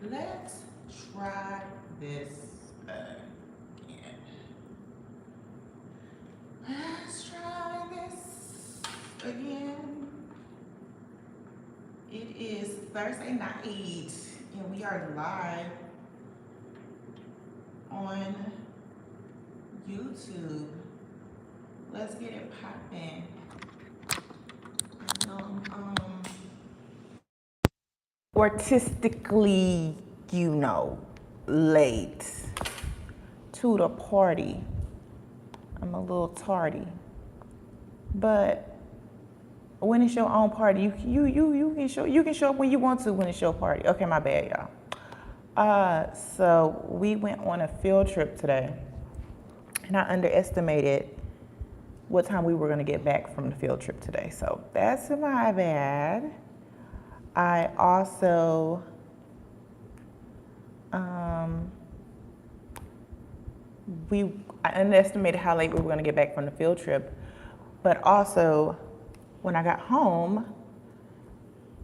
Let's try this again. Let's try this again. It is Thursday night, and we are live on YouTube. Let's get it popping. Artistically, late to the party. I'm a little tardy, but when it's your own party, you can show up when you want to when it's your party. Okay, my bad, y'all. So we went on a field trip today, and I underestimated what time we were gonna get back from the field trip today. So that's my bad. I also I underestimated how late we were gonna get back from the field trip, but also when I got home,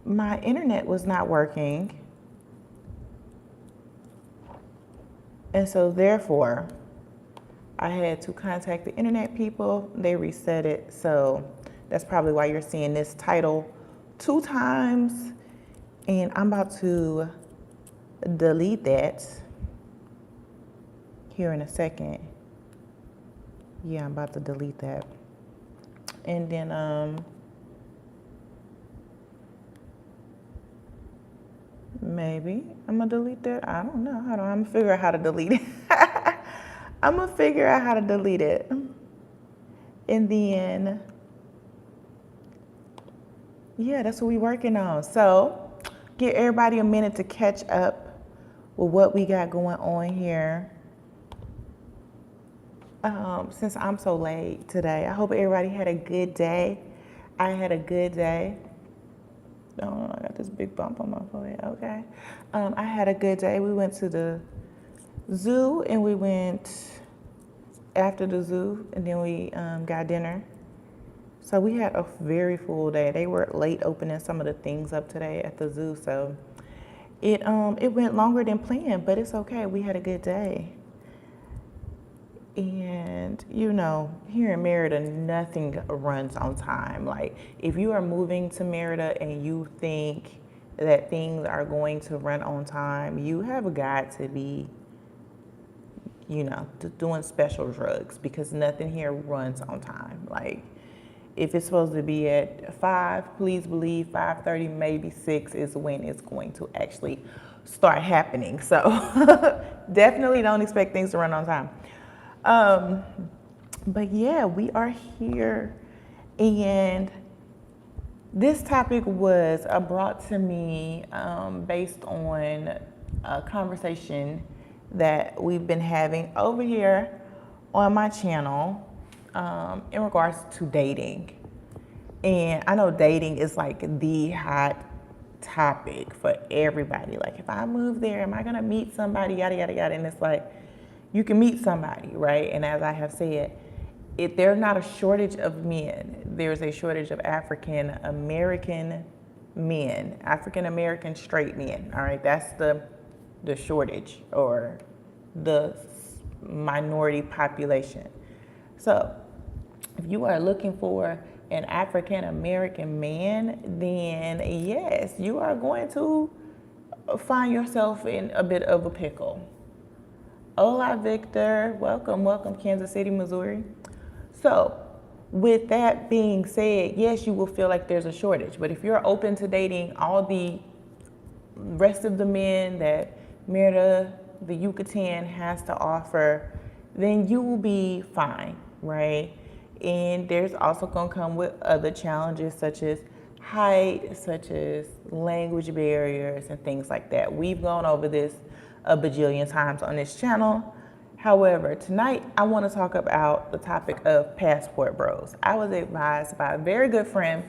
my internet was not working. And so therefore, I had to contact the internet people. They reset it. So that's probably why you're seeing this title 2 times. And I'm about to delete that here in a second. Yeah, I'm about to delete that. And then maybe I'm gonna delete that. I don't know. I'm gonna figure out how to delete it. I'm gonna figure out how to delete it. And then, yeah, that's what we're working on. So, give everybody a minute to catch up with what we got going on here. Since I'm so late today, I hope everybody had a good day. I had a good day. Oh, I got this big bump on my forehead. Okay. I had a good day. We went to the zoo, and we went after the zoo, and then we got dinner. So we had a very full day. They were late opening some of the things up today at the zoo, so it went longer than planned, but it's okay. We had a good day. And here in Merida, nothing runs on time. Like, if you are moving to Merida and you think that things are going to run on time, you have got to be, doing special drugs, because nothing here runs on time. Like, if it's supposed to be at 5, please believe 5:30, maybe 6 is when it's going to actually start happening. So definitely don't expect things to run on time. But yeah, we are here, and this topic was brought to me based on a conversation that we've been having over here on my channel in regards to dating. And I know dating is like the hot topic for everybody. Like, if I move there, am I gonna meet somebody, yada, yada, yada. And it's like, you can meet somebody, right? And as I have said, there's not a shortage of men. There's a shortage of African American men, African American straight men, all right? That's the shortage, or the minority population. So if you are looking for an African American man, then yes, you are going to find yourself in a bit of a pickle. Hola, Victor. Welcome, Kansas City, Missouri. So, with that being said, yes, you will feel like there's a shortage. But if you're open to dating all the rest of the men that Merida, the Yucatan, has to offer, then you will be fine, right? And there's also going to come with other challenges, such as height, such as language barriers, and things like that. We've gone over this a bajillion times on this channel. However, tonight I want to talk about the topic of passport bros. I was advised by a very good friend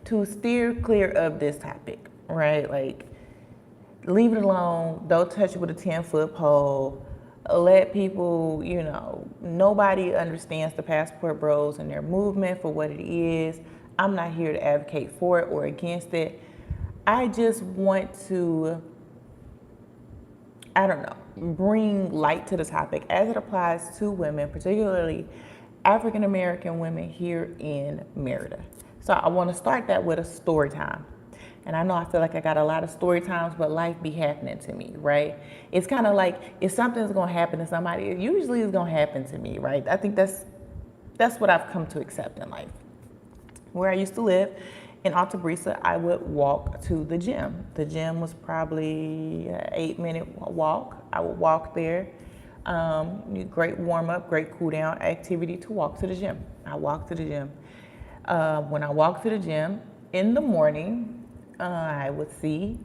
to steer clear of this topic, right? Like, leave it alone. Don't touch it with a 10-foot pole. Let people, nobody understands the passport bros and their movement for what it is. I'm not here to advocate for it or against it. I just want to I don't know, bring light to the topic as it applies to women, particularly African American women here in Merida. So I want to start that with a story time. And I know I feel like I got a lot of story times, but life be happening to me, right? It's kind of like if something's gonna happen to somebody, it usually is gonna happen to me, right? I think that's what I've come to accept in life. Where I used to live in Alta Brisa, I would walk to the gym. The gym was probably an 8-minute walk. I would walk there. Great warm up, great cool down activity to walk to the gym. I walked to the gym. When I walked to the gym in the morning, I would see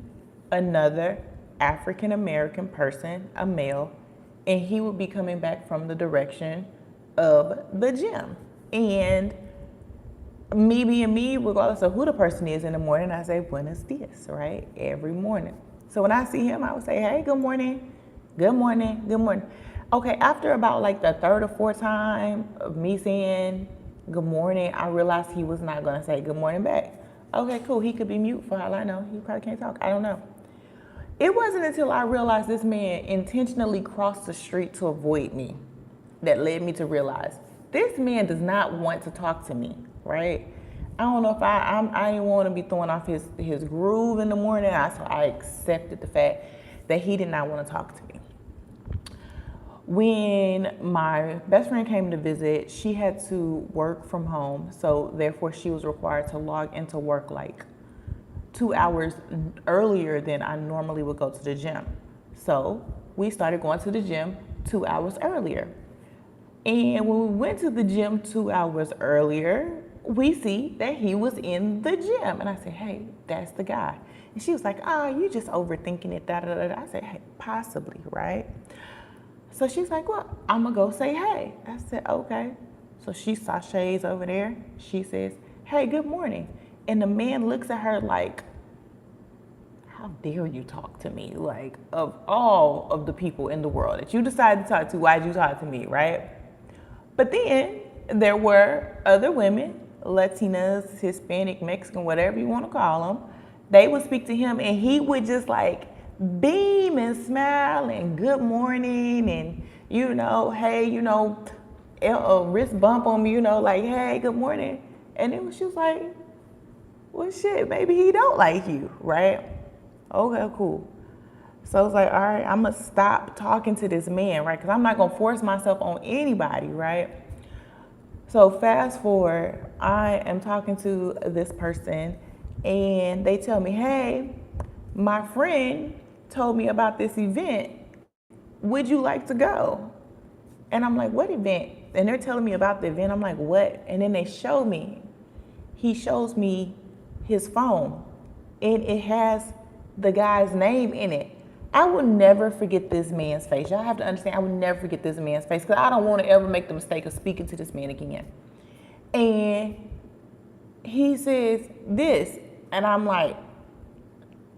another African American person, a male, and he would be coming back from the direction of the gym. And me being me, regardless of who the person is in the morning, I say, buenos dias, right? Every morning. So when I see him, I would say, hey, good morning, good morning, good morning. Okay, after about like the third or fourth time of me saying good morning, I realized he was not gonna say good morning back. Okay, cool, he could be mute for all I know. He probably can't talk, I don't know. It wasn't until I realized this man intentionally crossed the street to avoid me that led me to realize this man does not want to talk to me, right? I don't know if I didn't want to be throwing off his groove in the morning, so I accepted the fact that he did not want to talk to me. When my best friend came to visit, she had to work from home, so therefore she was required to log into work like 2 hours earlier than I normally would go to the gym. So we started going to the gym 2 hours earlier. And when we went to the gym 2 hours earlier, we see that he was in the gym. And I said, hey, that's the guy. And she was like, you just overthinking it, da da da. I said, hey, possibly, right? So she's like, well, I'm gonna go say hey. I said, okay. So she sachets over there. She says, hey, good morning. And the man looks at her like, how dare you talk to me? Like, of all of the people in the world that you decided to talk to, why'd you talk to me, right? But then there were other women, Latinas, Hispanic, Mexican, whatever you want to call them. They would speak to him and he would just like beam and smile and good morning and, hey, a wrist bump on me, like, hey, good morning. And then she was like, well, shit, maybe he don't like you, right? Okay, cool. So I was like, all right, I'm going to stop talking to this man, right? Because I'm not going to force myself on anybody, right? So fast forward, I am talking to this person and they tell me, hey, my friend told me about this event. Would you like to go? And I'm like, what event? And they're telling me about the event. I'm like, what? And then they show me. He shows me his phone and it has the guy's name in it. I will never forget this man's face. Y'all have to understand, I will never forget this man's face because I don't want to ever make the mistake of speaking to this man again. And he says this, and I'm like,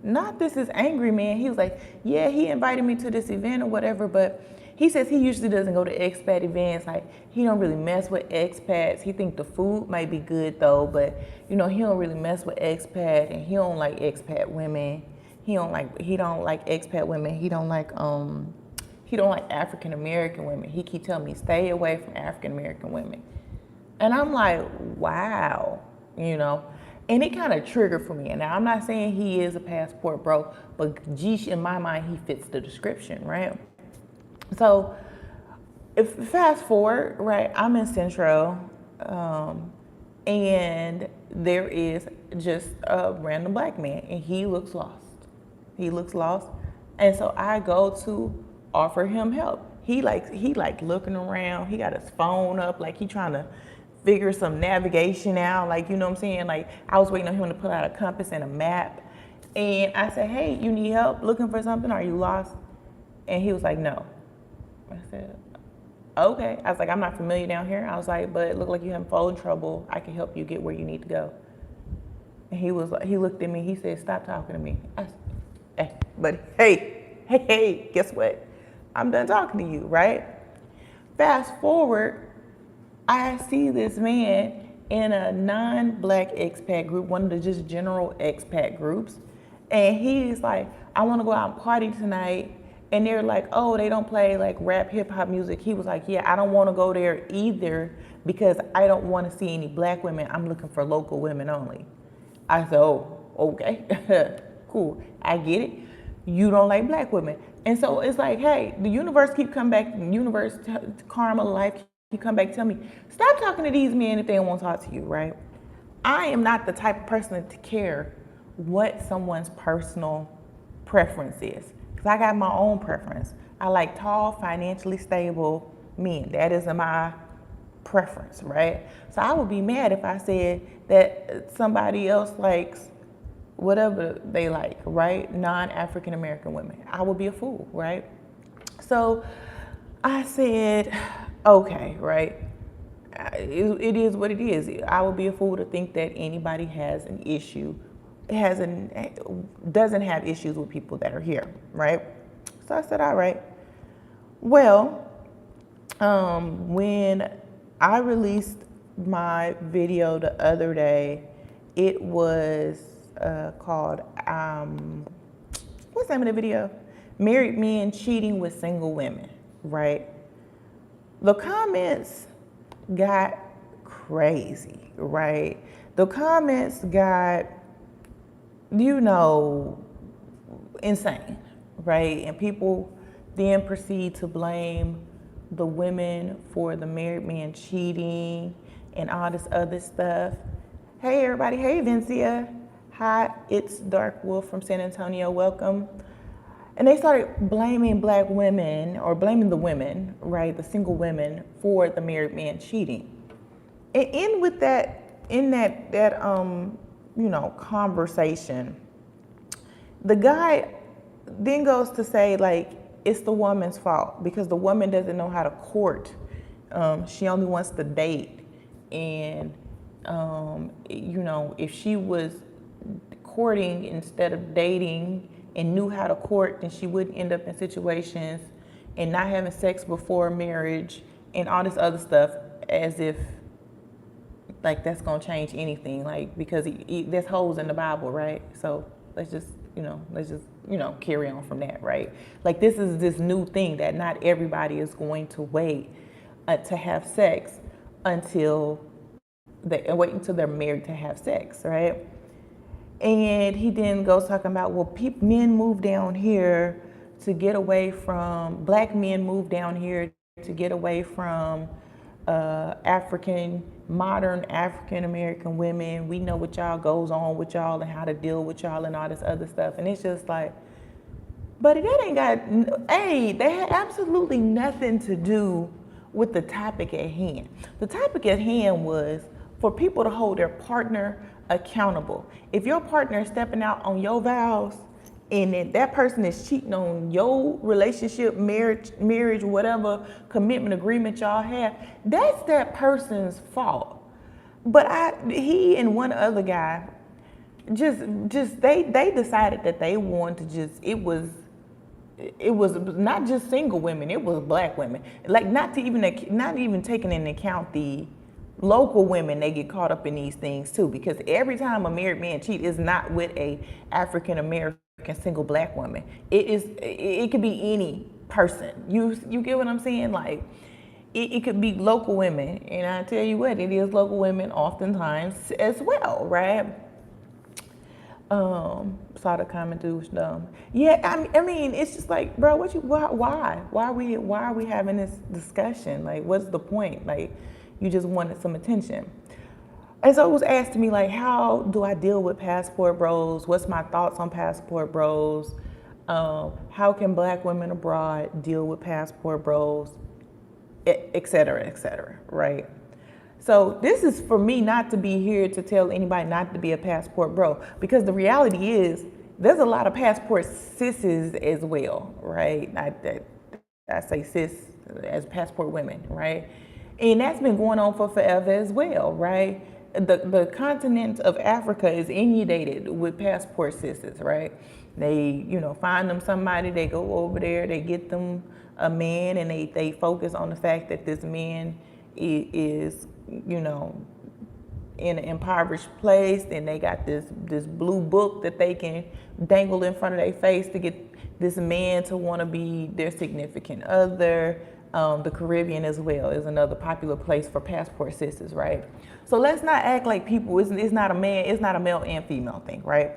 not this is angry man. He was like, yeah, he invited me to this event or whatever, but he says he usually doesn't go to expat events. Like, he don't really mess with expats. He think the food might be good though, but he don't really mess with expat, and he don't like expat women. He don't like expat women. He don't like African American women. He keep telling me stay away from African American women. And I'm like, wow, And it kind of triggered for me. And now I'm not saying he is a passport bro, but geesh, in my mind, he fits the description, right? So if fast forward, right, I'm in Centro, and there is just a random black man, and he looks lost. And so I go to offer him help. He looking around. He got his phone up, like he trying to figure some navigation out. Like, you know what I'm saying? Like, I was waiting on him to pull out a compass and a map. And I said, hey, you need help looking for something? Are you lost? And he was like, no. I said, okay. I was like, I'm not familiar down here. I was like, but it looked like you having phone trouble. I can help you get where you need to go. And he looked at me. He said, stop talking to me. I said, hey, guess what? I'm done talking to you, right? Fast forward, I see this man in a non-black expat group, one of the just general expat groups. And he's like, I want to go out and party tonight. and they're like, oh, they don't play like rap, hip hop music. He was like, yeah, I don't want to go there either because I don't want to see any black women. I'm looking for local women only. I said, oh, okay, cool, I get it. You don't like black women. And so it's like, hey, the universe keep coming back, karma, life keep come back, tell me, stop talking to these men if they don't want to talk to you, right? I am not the type of person to care what someone's personal preference is. Because I got my own preference. I like tall, financially stable men. That is my preference, right? So I would be mad if I said that somebody else likes whatever they like, right? Non-African American women. I would be a fool, right? So I said, okay, right? It is what it is. I would be a fool to think that anybody has an issue, doesn't have issues with people that are here, right? So I said, all right. Well, when I released my video the other day, it was called, what's the name of the video? Married Men Cheating with Single Women, right? The comments got crazy, right? The comments got, insane, right? And people then proceed to blame the women for the married man cheating and all this other stuff. Hey everybody, hey Vincia. Hi, it's Dark Wolf from San Antonio, welcome. And they started blaming black women, or blaming the women, right, the single women, for the married man cheating. And in that conversation, the guy then goes to say, like, it's the woman's fault because the woman doesn't know how to court. She only wants to date. And, if she was courting instead of dating and knew how to court, then she wouldn't end up in situations and not having sex before marriage and all this other stuff, as if like that's gonna change anything, like, because there's holes in the Bible, right? So let's just carry on from that, right? Like, this is this new thing that not everybody is going to wait to have sex until they're married to have sex, right? And he then goes talking about, well, men move down here to get away from, black men move down here to get away from modern African American women. We know what y'all goes on with y'all and how to deal with y'all and all this other stuff. And it's just like, but that had absolutely nothing to do with the topic at hand. The topic at hand was for people to hold their partner accountable. If your partner is stepping out on your vows and then that person is cheating on your relationship, marriage, whatever commitment agreement y'all have, that's that person's fault. But he and one other guy they decided that they wanted to it was not just single women, it was black women. Like, not even taking into account the local women, they get caught up in these things too, because every time a married man cheat is not with a African American single black woman. It could be any person. You get what I'm saying? Like, it could be local women, and I tell you what, it is local women oftentimes as well, right? Saw the comment, dude was dumb. Yeah, I mean, it's just like, bro, why are we having this discussion? Like, what's the point? Like, you just wanted some attention. And so it was asked to me, like, how do I deal with passport bros? What's my thoughts on passport bros? How can black women abroad deal with passport bros? Et cetera, right? So this is for me not to be here to tell anybody not to be a passport bro, because the reality is there's a lot of passport sisses as well, right? I say cis as passport women, right? And that's been going on for forever as well, right? The continent of Africa is inundated with passport sisses, right? They, find them somebody, they go over there, they get them a man, and they focus on the fact that this man is in an impoverished place, and they got this blue book that they can dangle in front of their face to this man to want to be their significant other. The Caribbean as well is another popular place for passport sisters, right? So let's not act like people, it's not a man, it's not a male and female thing, right?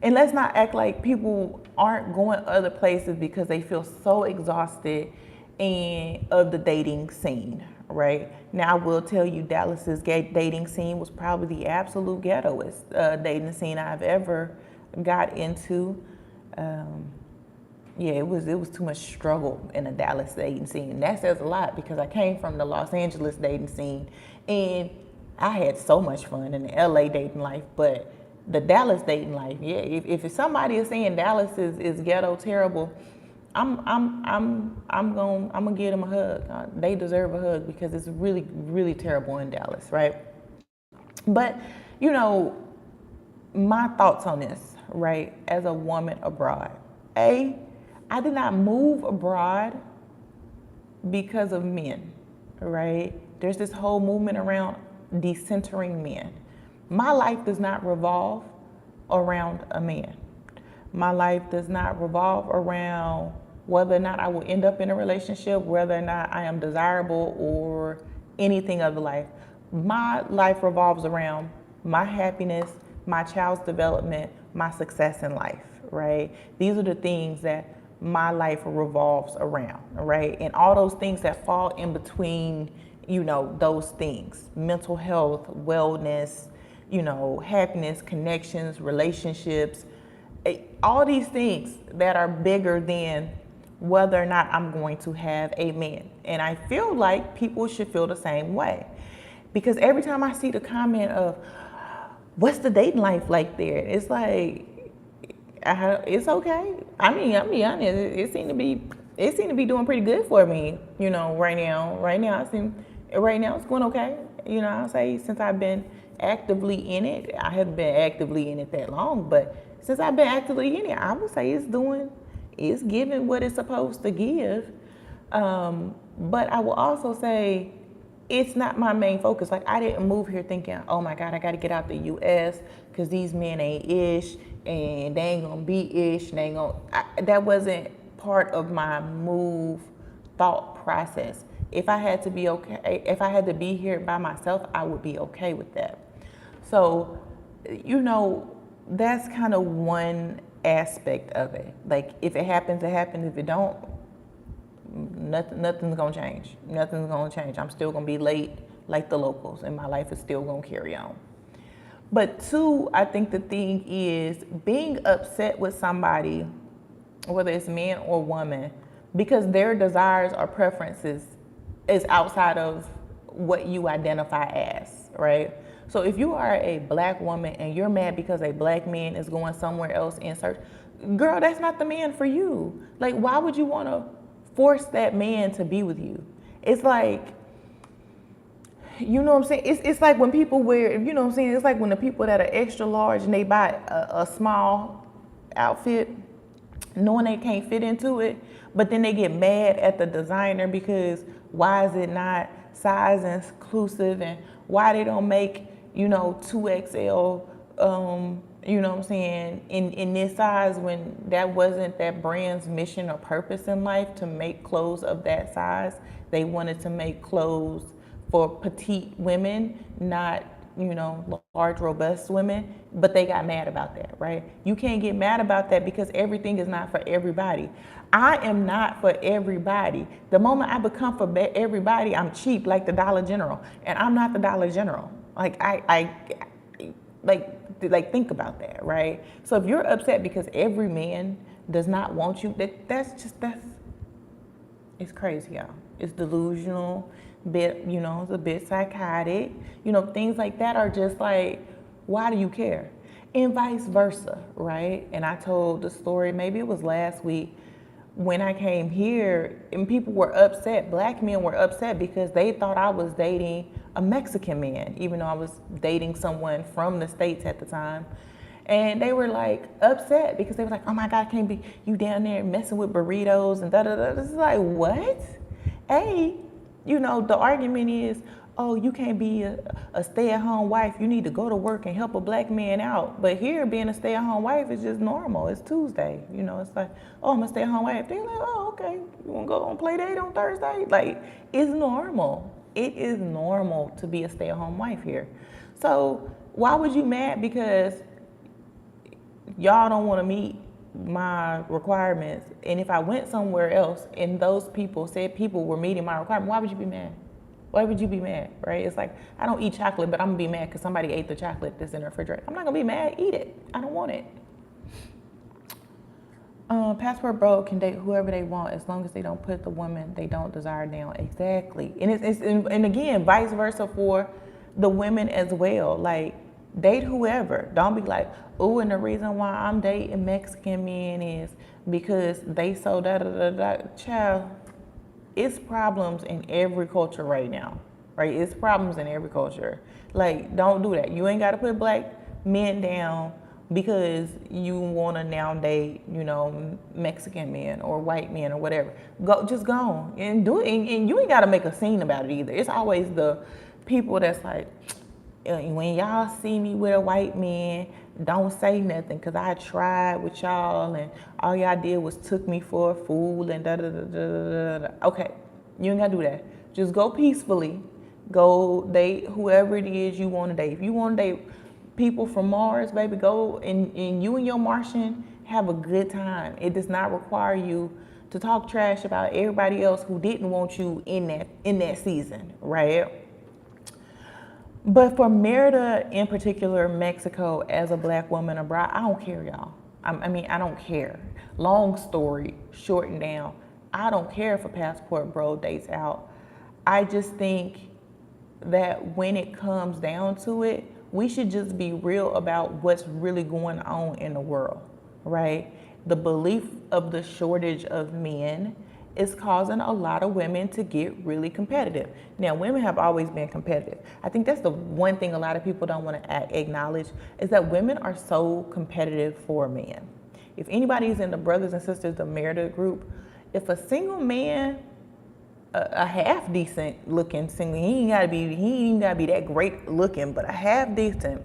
And let's not act like people aren't going other places because they feel so exhausted of the dating scene, right? Now, I will tell you, Dallas's dating scene was probably the absolute ghettoest dating scene I've ever got into. Yeah, it was too much struggle in the Dallas dating scene. And that says a lot because I came from the Los Angeles dating scene and I had so much fun in the LA dating life, but the Dallas dating life, yeah, if somebody is saying Dallas is ghetto terrible, I'm gonna give them a hug. They deserve a hug because it's really, really terrible in Dallas, right? But my thoughts on this, right? As a woman abroad, I did not move abroad because of men, right? There's this whole movement around decentering men. My life does not revolve around a man. My life does not revolve around whether or not I will end up in a relationship, whether or not I am desirable or anything of the life. My life revolves around my happiness, my child's development, my success in life, right? These are the things that my life revolves around, right? And all those things that fall in between, those things, mental health, wellness, happiness, connections, relationships, all these things that are bigger than whether or not I'm going to have a man. And I feel like people should feel the same way. Because every time I see the comment of, what's the dating life like there? It's like, it's okay. I mean, I'll be honest, it seemed to be doing pretty good for me, right now. Right now it's going okay. I'll say since I've been actively in it, I haven't been actively in it that long, but since I've been actively in it, I would say it's giving what it's supposed to give. But I will also say it's not my main focus. Like, I didn't move here thinking, oh my God, I got to get out the U.S. because these men ain't ish and they ain't gonna be ish. That wasn't part of my move thought process. If I had to be here by myself, I would be okay with that. So, that's kind of one aspect of it. Like, if it happens, it happens. If it don't, nothing's gonna change. Nothing's gonna change. I'm still gonna be late like the locals, and my life is still gonna carry on. But two, I think the thing is being upset with somebody, whether it's man or woman, because their desires or preferences is outside of what you identify as, right? So if you are a black woman and you're mad because a black man is going somewhere else in search, girl, that's not the man for you. Like, why would you want to force that man to be with you? It's like, you know what I'm saying? It's like when people wear, you know what I'm saying? It's like when the people that are extra large and they buy a small outfit, knowing they can't fit into it, but then they get mad at the designer because why is it not size inclusive and why they don't make, 2XL, you know what I'm saying, in this size when that wasn't that brand's mission or purpose in life to make clothes of that size. They wanted to make clothes for petite women, not, large, robust women, but they got mad about that, right? You can't get mad about that because everything is not for everybody. I am not for everybody. The moment I become for everybody, I'm cheap like the Dollar General, and I'm not the Dollar General. Like, like think about that, right? So if you're upset because every man does not want you, that's it's crazy, y'all. It's delusional, it's a bit psychotic. Things like that are just like, why do you care? And vice versa, right? And I told the story, maybe it was last week, when I came here and people were upset, black men were upset because they thought I was dating a Mexican man, even though I was dating someone from the States at the time. And they were like upset because they were like, oh my God, can't be you down there messing with burritos and da da da. This is like, what? The argument is, oh, you can't be a stay-at-home wife. You need to go to work and help a black man out. But here, being a stay-at-home wife is just normal. It's Tuesday. You know, it's like, oh, I'm a stay-at-home wife. They're like, oh, okay. You want to go on play date on Thursday? Like, it's normal. It is normal to be a stay-at-home wife here. So why was you mad because y'all don't want to meet my requirements? And if I went somewhere else and those people said people were meeting my requirements, why would you be mad? Why would you be mad, right? It's like, I don't eat chocolate, but I'm gonna be mad because somebody ate the chocolate that's in the refrigerator. I'm not gonna be mad, eat it. I don't want it. Passport bro can date whoever they want as long as they don't put the woman they don't desire down. Exactly. And again, vice versa for the women as well. Like, date whoever. Don't be like, oh, and the reason why I'm dating Mexican men is because they so da da da da. Child, it's problems in every culture right now, right? It's problems in every culture. Like, don't do that. You ain't got to put black men down because you want to now date, you know, Mexican men or white men or whatever. Just go on and do it. And you ain't got to make a scene about it either. It's always the people that's like, when y'all see me with a white man, don't say nothing because I tried with y'all and all y'all did was took me for a fool and da da da da da. Okay, you ain't gotta do that. Just go peacefully. Go date whoever it is you want to date. If you want to date people from Mars, baby, go and you and your Martian have a good time. It does not require you to talk trash about everybody else who didn't want you in that season, right? But for Merida in particular, Mexico, as a black woman abroad, I don't care, y'all. I don't care. Long story shortened down, I don't care if a passport bro dates out. I just think that when it comes down to it, we should just be real about what's really going on in the world, right? The belief of the shortage of men is causing a lot of women to get really competitive. Now, women have always been competitive. I think that's the one thing a lot of people don't want to acknowledge is that women are so competitive for men. If anybody's in the Brothers and Sisters of Merida group, if a single man, a half decent looking single, he ain't gotta be that great looking, but a half decent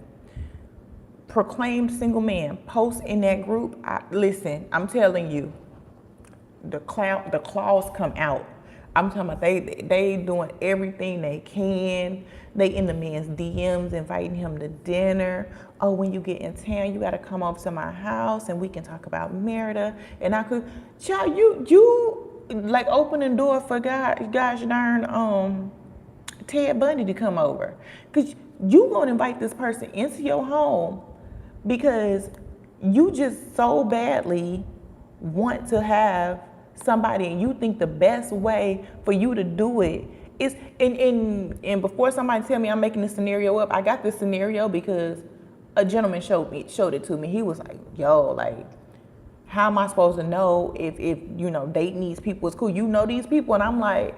proclaimed single man posts in that group, listen, I'm telling you, the claws come out. I'm talking about they doing everything they can. They in the man's DMs inviting him to dinner. Oh, when you get in town, you gotta come over to my house and we can talk about Merida. And I could, child, you like opening door for gosh darn Ted Bundy to come over, cause you gonna invite this person into your home because you just so badly want to have somebody, and you think the best way for you to do it is, and before somebody tell me I'm making this scenario up, I got this scenario because a gentleman showed it to me. He was like, yo, like, how am I supposed to know if you know, dating these people is cool? You know these people? And I'm like,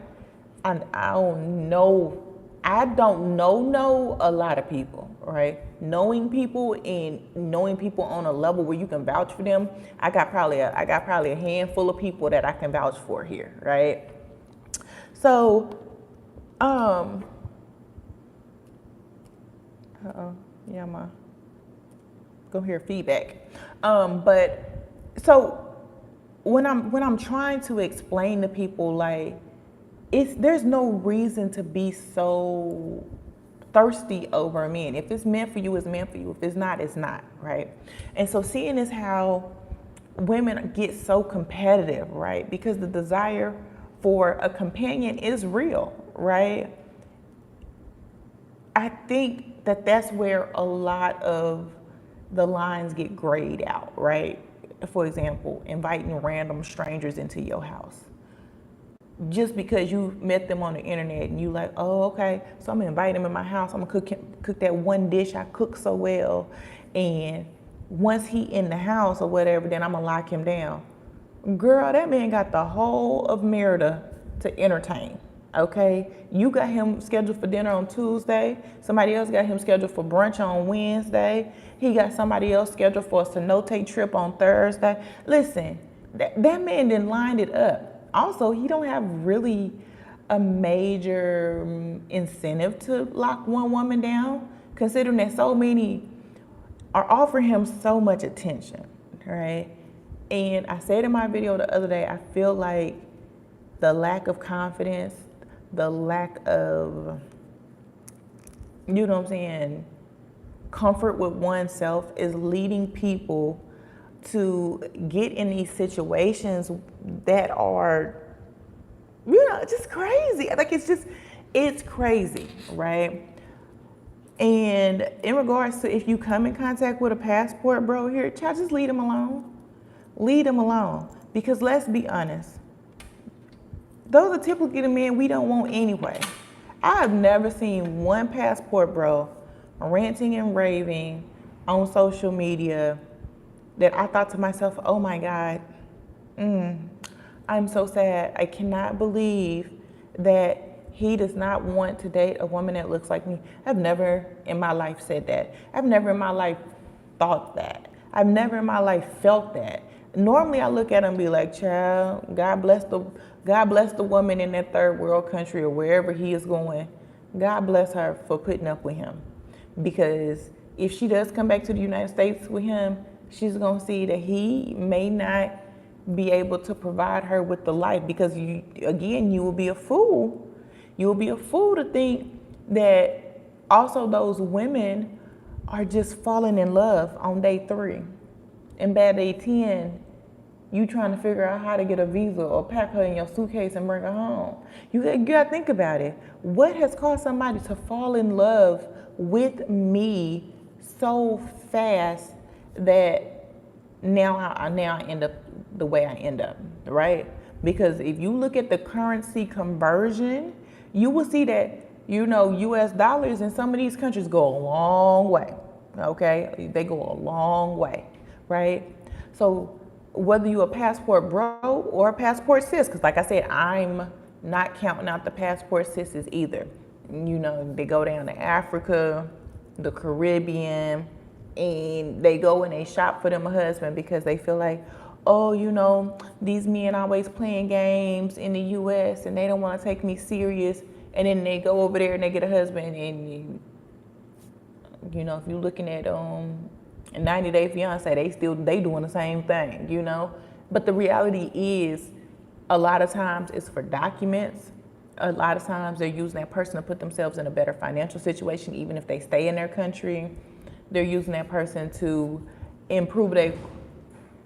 I don't know. I don't know a lot of people, right? Knowing people on a level where you can vouch for them, I got probably a handful of people that I can vouch for here, right? So, yeah, I'm gonna hear feedback. But so when I'm trying to explain to people, like, there's no reason to be so thirsty over a man. If it's meant for you, it's meant for you. If it's not, it's not, right? And so seeing is how women get so competitive, right? Because the desire for a companion is real, right? I think that that's where a lot of the lines get grayed out, right? For example, inviting random strangers into your house. Just because you met them on the internet and you like, oh, okay, so I'm gonna invite them in my house. I'm gonna cook that one dish I cook so well. And once he in the house or whatever, then I'm gonna lock him down. Girl, that man got the whole of Merida to entertain, okay? You got him scheduled for dinner on Tuesday. Somebody else got him scheduled for brunch on Wednesday. He got somebody else scheduled for a cenote trip on Thursday. Listen, that man didn't line it up. Also, he don't have really a major incentive to lock one woman down, considering that so many are offering him so much attention, right? And I said in my video the other day, I feel like the lack of confidence, the lack of, you know what I'm saying, comfort with oneself is leading people to get in these situations that are, you know, just crazy. Like it's crazy, right? And in regards to if you come in contact with a passport bro here, child, just leave them alone. Leave them alone. Because let's be honest, those are typically the men we don't want anyway. I've never seen one passport bro ranting and raving on social media that I thought to myself, oh my God, I'm so sad. I cannot believe that he does not want to date a woman that looks like me. I've never in my life said that. I've never in my life thought that. I've never in my life felt that. Normally I look at him and be like, child, God bless the woman in that third world country or wherever he is going. God bless her for putting up with him. Because if she does come back to the United States with him, she's gonna see that he may not be able to provide her with the life, because you will be a fool. You will be a fool to think that also those women are just falling in love on day 3. And by day 10, you trying to figure out how to get a visa or pack her in your suitcase and bring her home. You gotta think about it. What has caused somebody to fall in love with me so fast that now I end up the way I end up, right? Because if you look at the currency conversion, you will see that, you know, US dollars in some of these countries go a long way, okay? They go a long way, right? So whether you're a passport bro or a passport sis, because like I said, I'm not counting out the passport sisters either. You know, they go down to Africa, the Caribbean, and they go and they shop for them a husband because they feel like, oh, you know, these men always playing games in the US and they don't want to take me serious. And then they go over there and they get a husband, and you know, if you're looking at 90 Day Fiance, they doing the same thing, you know. But the reality is, a lot of times it's for documents. A lot of times they're using that person to put themselves in a better financial situation, even if they stay in their country. They're using that person to improve their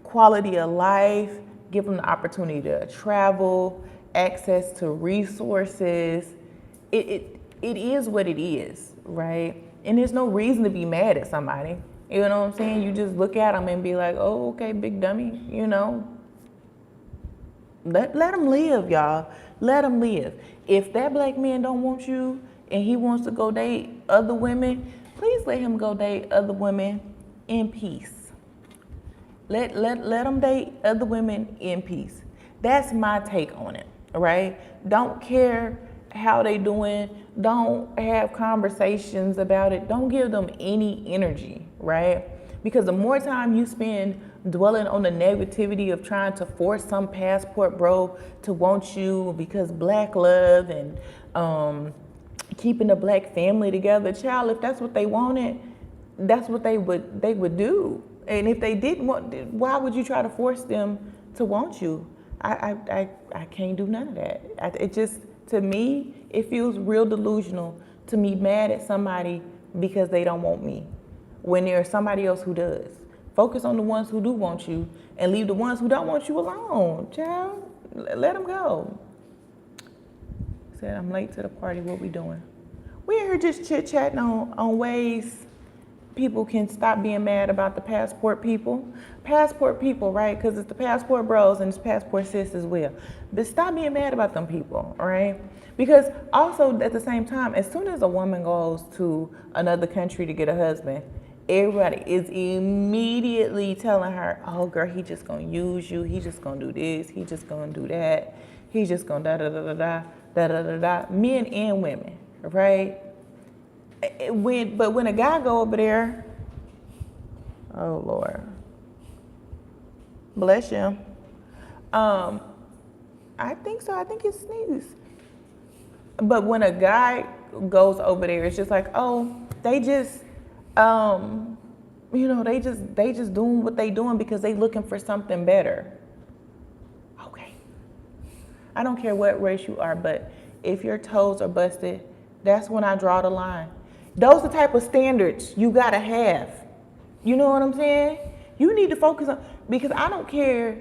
quality of life, give them the opportunity to travel, access to resources. It is what it is, right? And there's no reason to be mad at somebody. You know what I'm saying? You just look at them and be like, oh, okay, big dummy, you know. Let them live, y'all. Let them live. If that black man don't want you and he wants to go date other women, please let him go date other women in peace. Let them date other women in peace. That's my take on it, right? Don't care how they doing. Don't have conversations about it. Don't give them any energy, right? Because the more time you spend dwelling on the negativity of trying to force some passport bro to want you because black love and keeping the black family together, child, if that's what they wanted, that's what they would do. And if they didn't want, why would you try to force them to want you? I can't do none of that. It just, to me, it feels real delusional to be mad at somebody because they don't want me, when there's somebody else who does. Focus on the ones who do want you and leave the ones who don't want you alone, child. Let them go. Said I'm late to the party. What we doing? We're here just chit-chatting on ways people can stop being mad about the passport people. Passport people, right? Because it's the passport bros and it's passport sis as well. But stop being mad about them people, all right? Because also at the same time, as soon as a woman goes to another country to get a husband, everybody is immediately telling her, oh girl, he just gonna use you, he just gonna do this, he just gonna do that, he just gonna da-da-da-da-da. Men and women, right? But when a guy go over there, oh Lord, bless him. I think so. I think he sneezed. But when a guy goes over there, it's just like, oh, they just, they just doing what they doing because they looking for something better. Okay. I don't care what race you are, but if your toes are busted, that's when I draw the line. Those are the type of standards you gotta have. You know what I'm saying? You need to focus on, because I don't care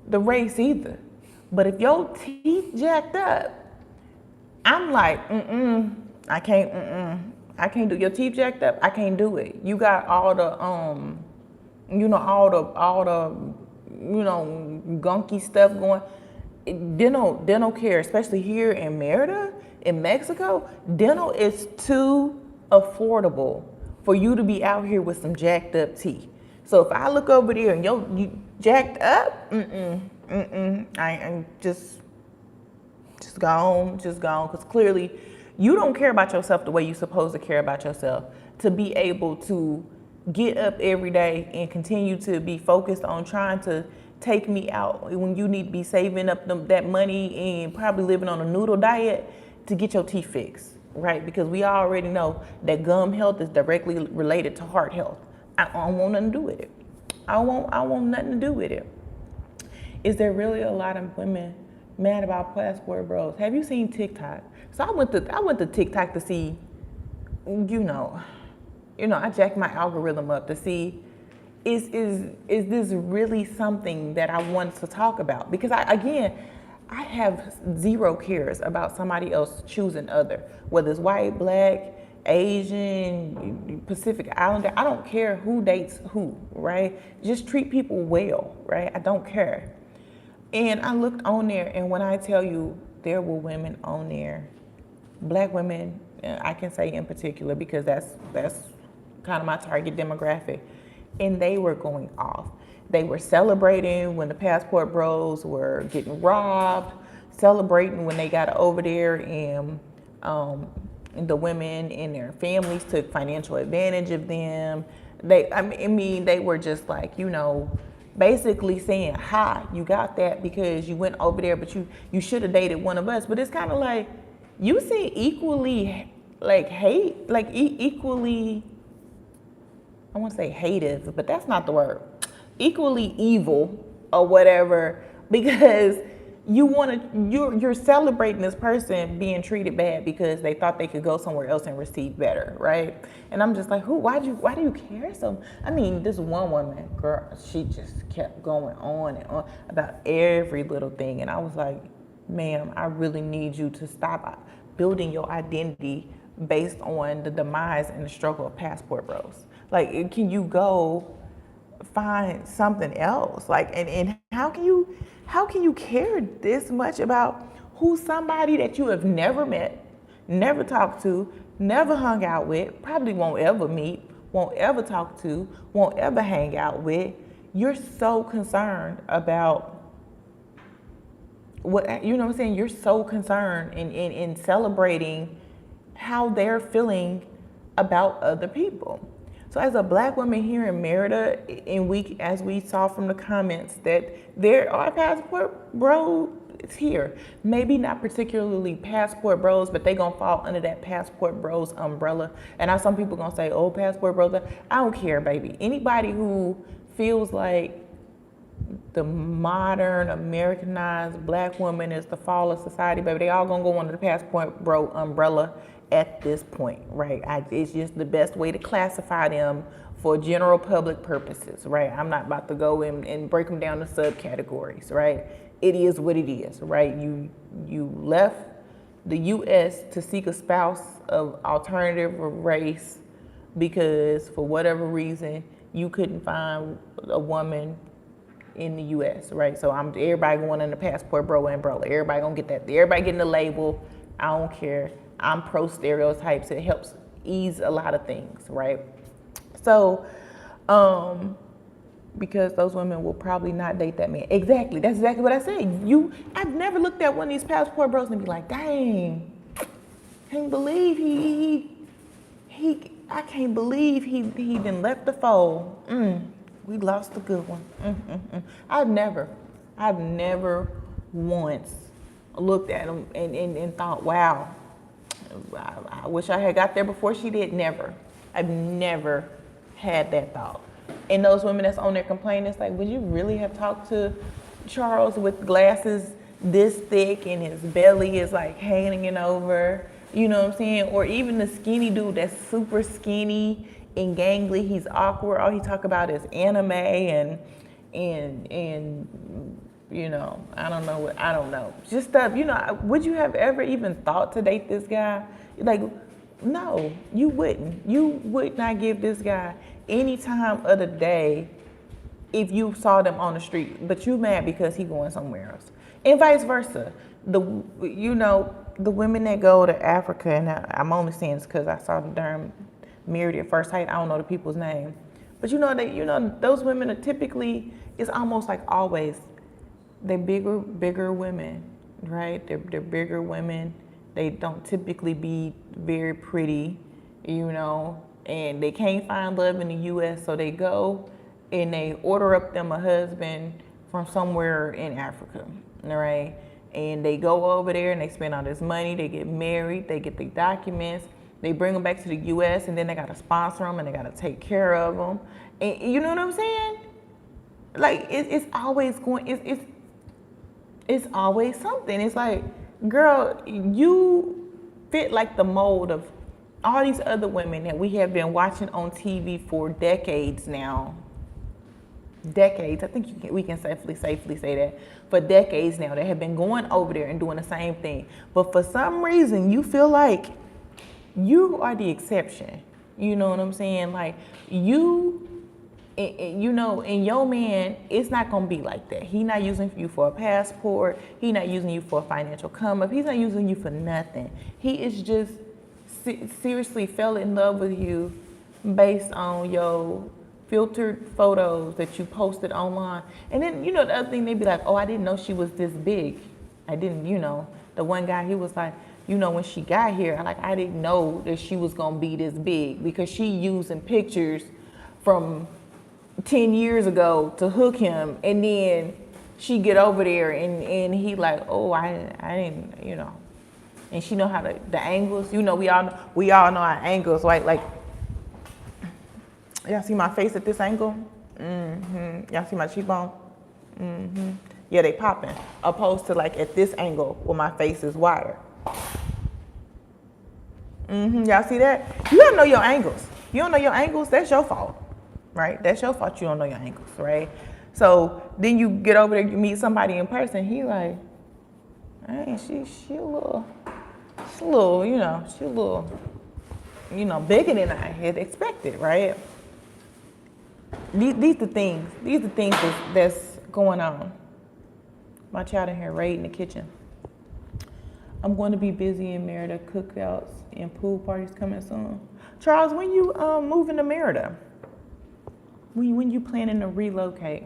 the race either. But if your teeth jacked up, I'm like, I can't do your teeth jacked up. I can't do it. You got all the gunky stuff going. Dental care, especially here in Merida, in Mexico, dental is too affordable for you to be out here with some jacked up teeth. So if I look over there and you jacked up, I'm just go on, because clearly you don't care about yourself the way you're supposed to care about yourself, to be able to get up every day and continue to be focused on trying to take me out when you need to be saving up that money and probably living on a noodle diet to get your teeth fixed, right? Because we already know that gum health is directly related to heart health. I don't want nothing to do with it. I want nothing to do with it. Is there really a lot of women mad about passport bros? Have you seen TikTok? So I went to TikTok to see, I jacked my algorithm up to see, is this really something that I want to talk about? Because I have zero cares about somebody else choosing other, whether it's white, black, Asian, Pacific Islander. I don't care who dates who, right? Just treat people well, right? I don't care. And I looked on there, and when I tell you there were women on there, black women, I can say in particular because that's kind of my target demographic, and they were going off. They were celebrating when the passport bros were getting robbed, celebrating when they got over there and the women and their families took financial advantage of them. They were just like, basically saying, hi, you got that because you went over there, but you should have dated one of us. But it's kind of like, you seem equally equally, I want to say hative, but that's not the word. Equally evil or whatever, because you're celebrating this person being treated bad because they thought they could go somewhere else and receive better, right? And I'm just like, why do you care so? I mean, this one woman, girl, she just kept going on and on about every little thing, and I was like, ma'am, I really need you to stop building your identity based on the demise and the struggle of passport bros. Like, can you go find something else? Like, and how can you care this much about who's somebody that you have never met, never talked to, never hung out with, probably won't ever meet, won't ever talk to, won't ever hang out with? You're so concerned about what, you know what I'm saying? You're so concerned in celebrating how they're feeling about other people. So as a black woman here in Merida, as we saw from the comments, that there are passport bros here. Maybe not particularly passport bros, but they gonna fall under that passport bros umbrella. And now some people gonna say, oh, passport bros. I don't care, baby. Anybody who feels like the modern Americanized black woman is the fall of society, baby, they all gonna go under the passport bro umbrella at this point, right? It's just the best way to classify them for general public purposes, right? I'm not about to go and break them down to subcategories, right? It is what it is, right? You left the U.S. to seek a spouse of alternative race because for whatever reason you couldn't find a woman in the U.S., right? So everybody going in the passport bro umbrella. Everybody gonna get that. Everybody getting the label. I don't care. I'm pro stereotypes. It helps ease a lot of things, right? So, because those women will probably not date that man. Exactly. That's exactly what I said. I've never looked at one of these passport bros and be like, dang, can't believe I can't believe he done left the fold. We lost a good one. I've never once looked at him and thought, wow, I wish I had got there before she did. Never. I've never had that thought. And those women that's on there complaining, it's like, would you really have talked to Charles with glasses this thick and his belly is like hanging over? You know what I'm saying? Or even the skinny dude that's super skinny and gangly, he's awkward. All he talk about is anime and you know, I don't know. Just stuff, you know, would you have ever even thought to date this guy? Like, no, you wouldn't. You would not give this guy any time of the day if you saw them on the street, but you mad because he going somewhere else. And vice versa. The women that go to Africa, and I'm only saying this because I saw the darn Merida at first sight. I don't know the people's name. But those women are typically, it's almost like always, they're bigger women, right? They're bigger women. They don't typically be very pretty, and they can't find love in the U.S., so they go and they order up them a husband from somewhere in Africa, all right? And they go over there and they spend all this money, they get married, they get the documents, they bring them back to the U.S., and then they got to sponsor them and they got to take care of them. And you know what I'm saying? Like, it's always it's always something. It's like, girl, you fit like the mold of all these other women that we have been watching on TV for decades now. Decades, I think we can safely say that, for decades now, they have been going over there and doing the same thing. But for some reason, you feel like you are the exception. You know what I'm saying? Like, and your man, it's not gonna be like that. He not using you for a passport. He not using you for a financial come up. He's not using you for nothing. He is just seriously fell in love with you based on your filtered photos that you posted online. And then, the other thing, they be like, oh, I didn't know she was this big. I didn't, the one guy, he was like, when she got here, I didn't know that she was gonna be this big, because she using pictures from 10 years ago to hook him, and then she get over there and he like, oh, I didn't, and she know how the angles, we all know our angles, right? Like, y'all see my face at this angle? Mm-hmm. Y'all see my cheekbone? Mm-hmm. Yeah, they popping, opposed to like at this angle where my face is wider. Mm-hmm. Y'all see that? You gotta know your angles. You don't know your angles, that's your fault. Right? That's your fault you don't know your angles, right? So then you get over there, you meet somebody in person, he like, hey, she a little, bigger than I had expected, right? These the things that's going on. My child in here raiding the kitchen. I'm going to be busy in Merida, cookouts and pool parties coming soon. Charles, when you moving to Merida? When you planning to relocate?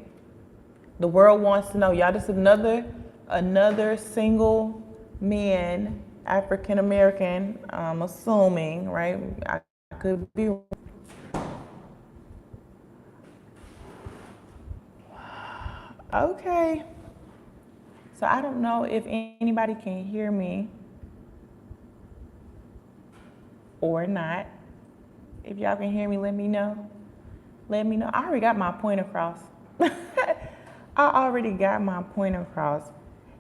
The world wants to know. Y'all, this is another single man, African American, I'm assuming, right? I could be wrong. Okay. So I don't know if anybody can hear me or not. If y'all can hear me, let me know. Let me know. I already got my point across.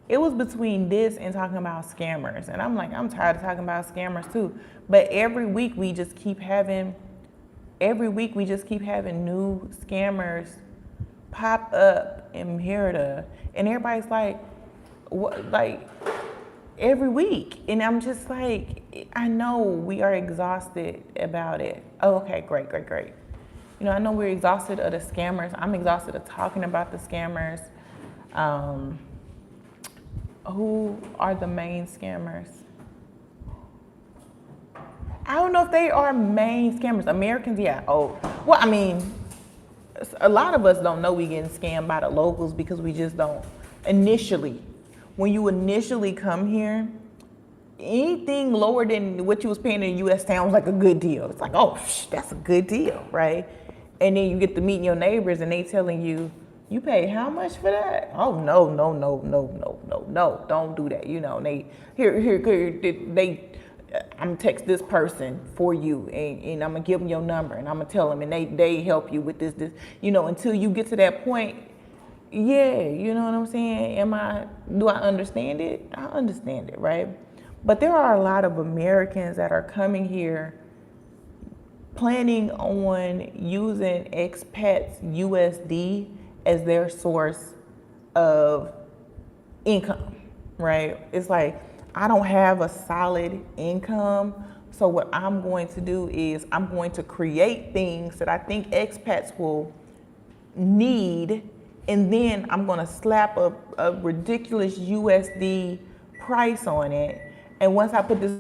It was between this and talking about scammers. And I'm like, I'm tired of talking about scammers too. But every week we just keep having new scammers pop up in Merida. And everybody's like, what, like, every week. And I'm just like, I know we are exhausted about it. Oh, okay, great. I know we're exhausted of the scammers. I'm exhausted of talking about the scammers. Who are the main scammers? I don't know if they are main scammers. Americans, yeah. Oh, well, I mean, a lot of us don't know we getting scammed by the locals because we just don't. Initially, when you initially come here, anything lower than what you was paying in the U.S. sounds like a good deal. It's like, oh, that's a good deal, right? And then you get to meeting your neighbors and they telling you, you pay how much for that? Oh, no, don't do that. They I'm gonna text this person for you, and I'm gonna give them your number, and I'm gonna tell them, and they help you with this, until you get to that point. Yeah, you know what I'm saying? Do I understand it? I understand it, right? But there are a lot of Americans that are coming here planning on using expats USD as their source of income, right? It's like, I don't have a solid income. So what I'm going to do is I'm going to create things that I think expats will need, and then I'm going to slap a ridiculous USD price on it. And once I put this,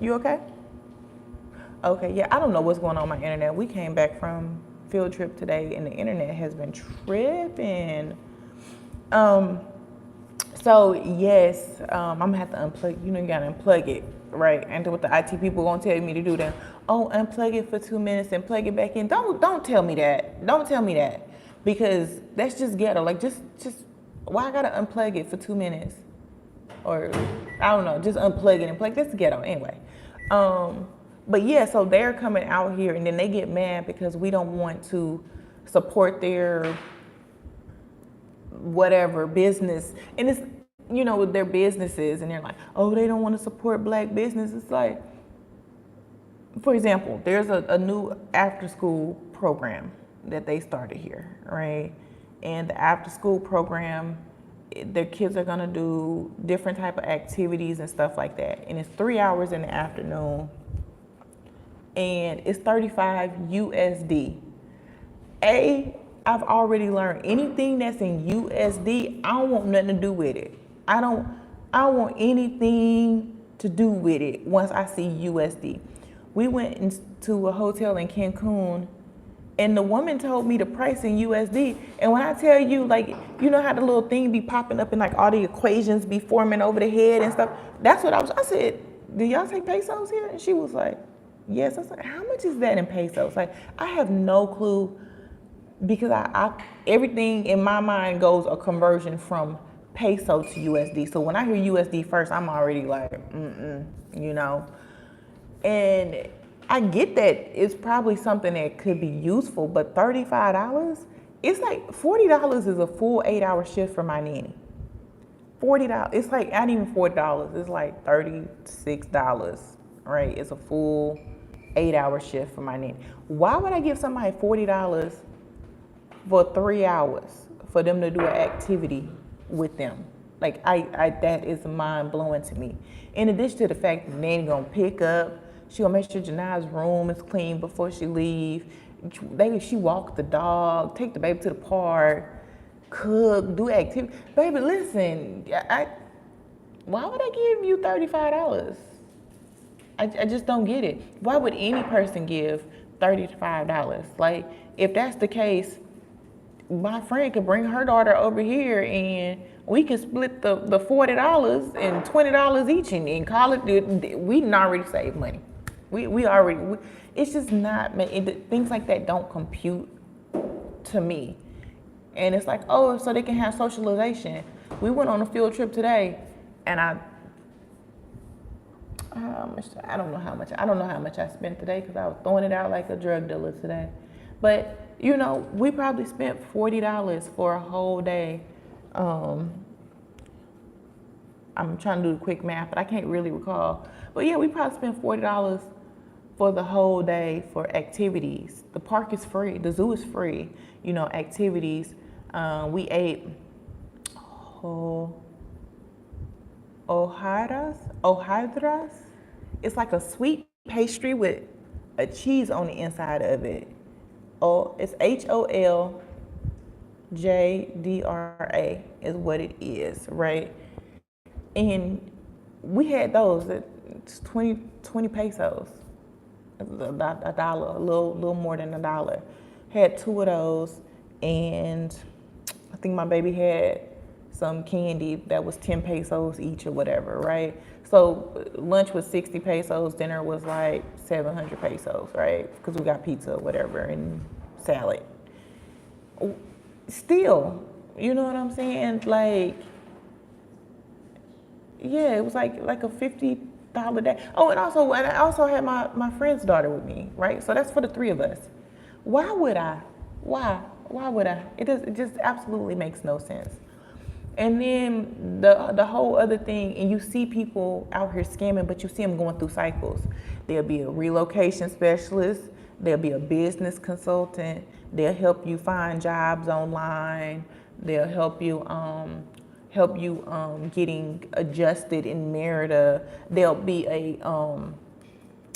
you okay? Okay, yeah, I don't know what's going on with my internet. We came back from field trip today, and the internet has been tripping. So yes, I'm gonna have to unplug. You gotta unplug it, right? And what the IT people gonna tell me to do then? Oh, unplug it for 2 minutes and plug it back in. Don't tell me that. Don't tell me that, because that's just ghetto. Like just why I gotta unplug it for 2 minutes, or I don't know, just unplug it and plug. That's ghetto anyway. But yeah, so they're coming out here, and then they get mad because we don't want to support their whatever business, and it's their businesses, and they're like, oh, they don't want to support black business. It's like, for example, there's a new after school program that they started here, right? And the after school program, their kids are gonna do different type of activities and stuff like that, and it's 3 hours in the afternoon, and it's 35 USD. I've already learned anything that's in USD, I don't want nothing to do with it. I don't want anything to do with it once I see USD. We went into a hotel in Cancun, and the woman told me the price in USD. And when I tell you, like, you know how the little thing be popping up and like all the equations be forming over the head and stuff? That's what I said, do y'all take pesos here? And she was like, yes. I was like, how much is that in pesos? Like, I have no clue, because I everything in my mind goes a conversion from peso to USD. So when I hear USD first, I'm already like, And I get that it's probably something that could be useful, but $35, it's like $40 is a full 8-hour shift for my nanny. $40, it's like not even $40, it's like $36, right? It's a full 8-hour shift for my nanny. Why would I give somebody $40 for 3 hours for them to do an activity with them? Like, I that is mind blowing to me. In addition to the fact that nanny gonna pick up, she gonna make sure Janai's room is clean before she leave. She walk the dog, take the baby to the park, cook, do activity. Baby, listen, why would I give you $35? I just don't get it. Why would any person give $35? Like, if that's the case, my friend could bring her daughter over here and we can split the $40 and $20 each and call it. We didn't already save money. It's just not, things like that don't compute to me. And it's like, oh, so they can have socialization. We went on a field trip today, and I don't know how much I spent today, because I was throwing it out like a drug dealer today. But we probably spent $40 for a whole day. I'm trying to do the quick math, but I can't really recall. But yeah, we probably spent $40 for the whole day for activities. The park is free. The zoo is free. Activities. We ate hojaldras. It's like a sweet pastry with a cheese on the inside of it. It's HOLJDRA is what it is, right? And we had those at 20 pesos, a dollar, a little more than $1. Had 2 of those, and I think my baby had some candy that was 10 pesos each or whatever, right? So lunch was 60 pesos, dinner was like 700 pesos, right? Because we got pizza or whatever and salad. Still, you know what I'm saying? Like, Yeah, it was like a $50 day. Oh, and I also had my friend's daughter with me, right? So that's for the three of us. Why would I? Why? Why would I? It just absolutely makes no sense. And then the whole other thing, and you see people out here scamming, but you see them going through cycles. There'll be a relocation specialist, there'll be a business consultant, they'll help you find jobs online, they'll help you getting adjusted in Merida. There'll be a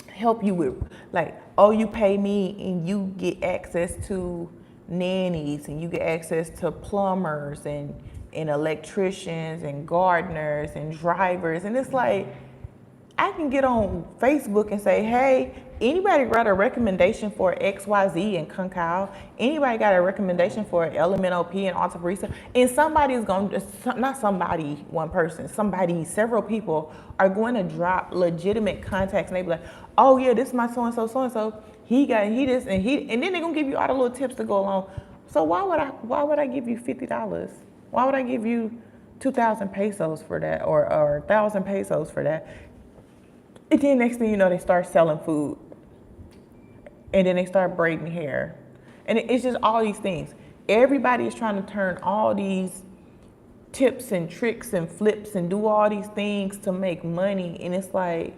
help you with, like, oh, you pay me and you get access to nannies, and you get access to plumbers and electricians and gardeners and drivers. And it's like, I can get on Facebook and say, hey, anybody got a recommendation for XYZ in Concal? Anybody got a recommendation for LMNOP in Alta Barista? And somebody's going to, not somebody, one person, somebody, several people are going to drop legitimate contacts, and they be like, oh yeah, this is my so-and-so, he this, and then they're going to give you all the little tips to go along. So why would I give you $50? Why would I give you 2,000 pesos for that, or 1,000 pesos for that? And then next thing you know, they start selling food. And then they start braiding hair. And it's just all these things. Everybody is trying to turn all these tips and tricks and flips and do all these things to make money. And it's like,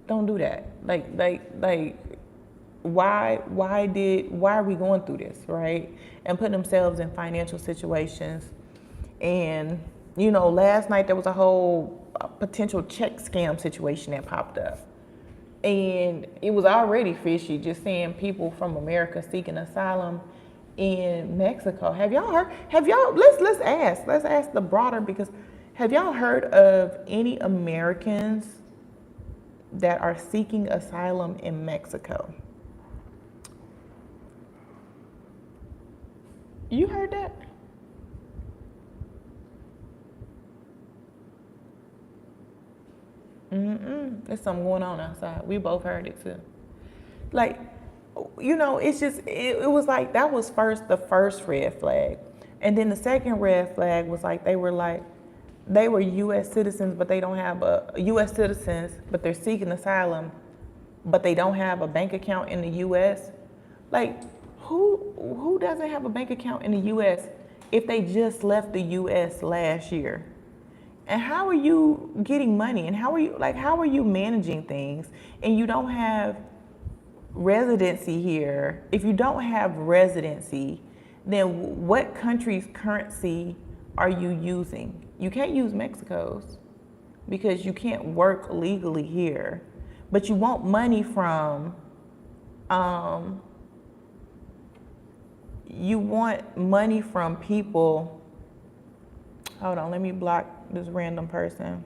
don't do that. Why are we going through this, right? And putting themselves in financial situations. And, last night there was a whole potential check scam situation that popped up. And it was already fishy just seeing people from America seeking asylum in Mexico. Have y'all heard? Let's ask the broader, because have y'all heard of any Americans that are seeking asylum in Mexico? You heard that? There's something going on outside. We both heard it too. Like, it's just, it was like, that was the first red flag. And then the second red flag was like, they were U.S. citizens, but they don't have U.S. citizens, but they're seeking asylum, but they don't have a bank account in the U.S. Like, who doesn't have a bank account in the U.S. if they just left the U.S. last year? And how are you getting money? And how are you managing things? And you don't have residency here. If you don't have residency, then what country's currency are you using? You can't use Mexico's, because you can't work legally here. But you want money from, people. Hold on, let me block this random person.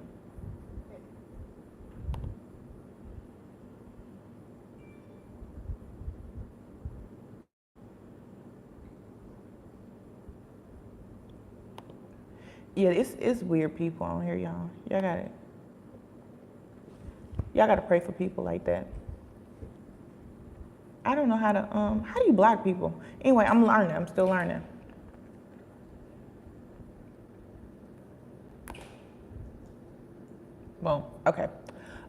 Yeah, it's weird people on here, y'all. Y'all gotta pray for people like that. I don't know how do you block people? Anyway, I'm still learning. Well, okay.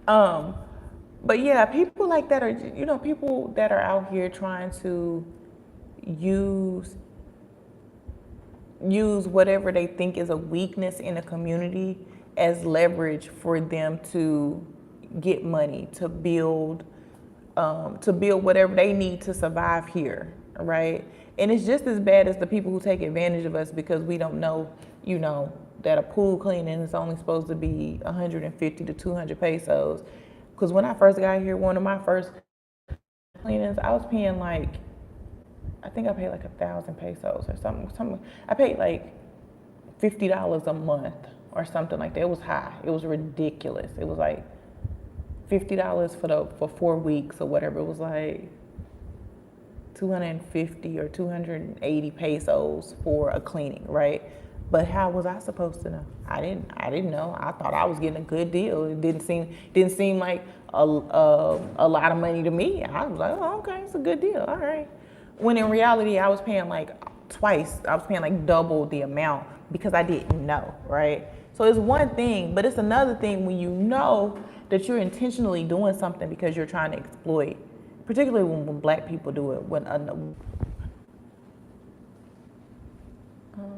But yeah, people like that are, people that are out here trying to use whatever they think is a weakness in a community as leverage for them to get money, to build whatever they need to survive here, right? And it's just as bad as the people who take advantage of us because we don't know, that a pool cleaning is only supposed to be 150 to 200 pesos. Because when I first got here, one of my first cleanings, I was paying I think I paid 1,000 pesos or something. I paid $50 a month or something like that. It was high. It was ridiculous. It was $50 for 4 weeks or whatever. It was 250 or 280 pesos for a cleaning, right? But how was I supposed to know? I didn't know. I thought I was getting a good deal. It didn't seem like a lot of money to me. I was like, oh, okay, it's a good deal. All right. When in reality, I was paying twice. I was paying double the amount because I didn't know, right? So it's one thing, but it's another thing when you know that you're intentionally doing something because you're trying to exploit, particularly when black people do it.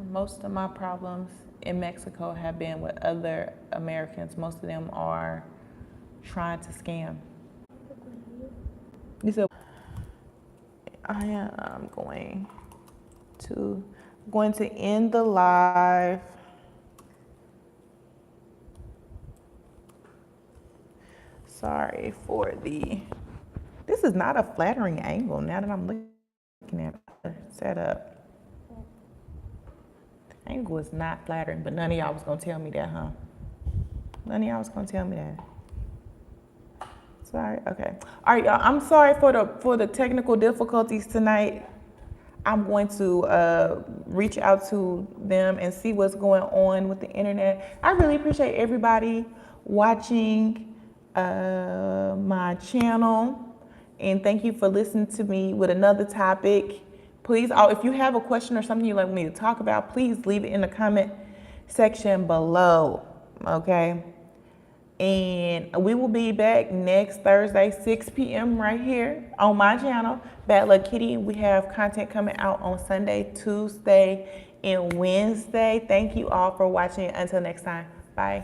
Most of my problems in Mexico have been with other Americans. Most of them are trying to scam. You said I am going to end the live. Sorry for this is not a flattering angle now that I'm looking at the setup. The angle is not flattering, but none of y'all was gonna tell me that, huh? None of y'all was gonna tell me that. Sorry, okay. All right, y'all, I'm sorry for the technical difficulties tonight. I'm going to reach out to them and see what's going on with the internet. I really appreciate everybody watching my channel, and thank you for listening to me with another topic. Please, if you have a question or something you'd like me to talk about, please leave it in the comment section below, okay? And we will be back next Thursday, 6 p.m. right here on my channel, Bad Luck Kitty. We have content coming out on Sunday, Tuesday, and Wednesday. Thank you all for watching. Until next time, bye.